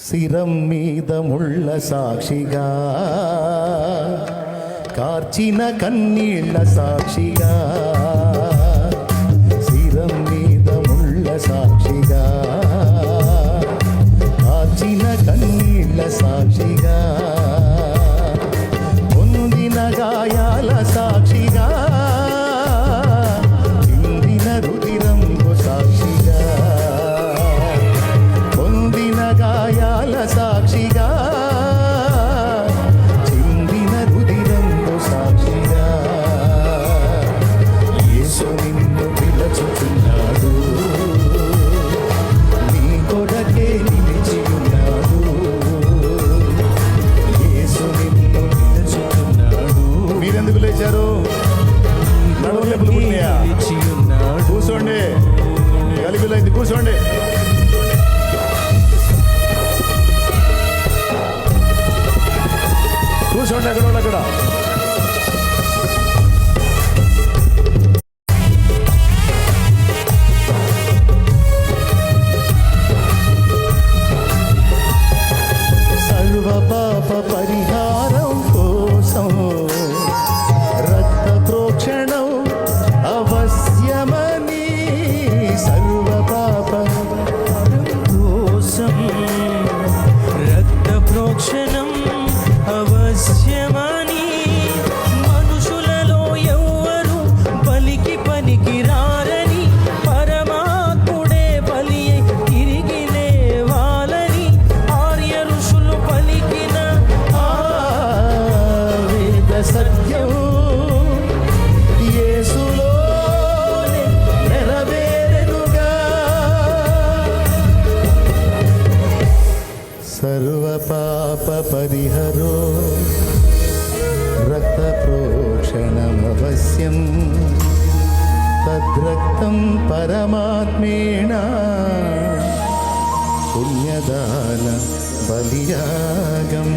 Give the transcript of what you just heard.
శిరం మీద ముళ్ళ సాక్షిగా, కార్చిన కన్నీళ్ళ సాక్షిగా, శిరం మీద ముళ్ళ సాక్షిగా, కార్చిన కన్నీళ్ళ సాక్షిగా, పొందిన గాయాల సాక్షిగా, చిందిన రుధిరంబు సాక్షిగా, పొందిన గాయాల సాక్షిగా, చిందిన రుధిరంబు సాక్షిగా, యేసు నిన్ను పిలుచుచున్నాడు, నీ కొరకే నిలిచి ఉన్నాడు, యేసు నిన్ను పిలుచుచున్నాడు. మీరెందుకు లేచారు? నడువులెప్పులు పుట్టినాయా? కూర్చోండి, గలిబిలైంది, కూర్చోండి. కూర్చోండి అక్కడ అక్కడ. సర్వ పాప పరిహారం కోసం రక్త ప్రోక్షణం అవశ్యమని, సర్వ పాప కోసం రక్త ప్రోక్షణం అవశ్యమని, మనుషులలో ఎవ్వరు బలికి పనికి రారని, పరమాత్ముడే బలి తిరిగి లేవాలని ఆర్య ఋషులు పలికిన వేద సత్యం యేసులోనే నెరవేరెనుగా. సర్వ పాప పరిహరో రక్త ప్రోక్షణమవశ్యం, తద్రక్తం పరమాత్మేణ పుణ్యదాన బలియాగం.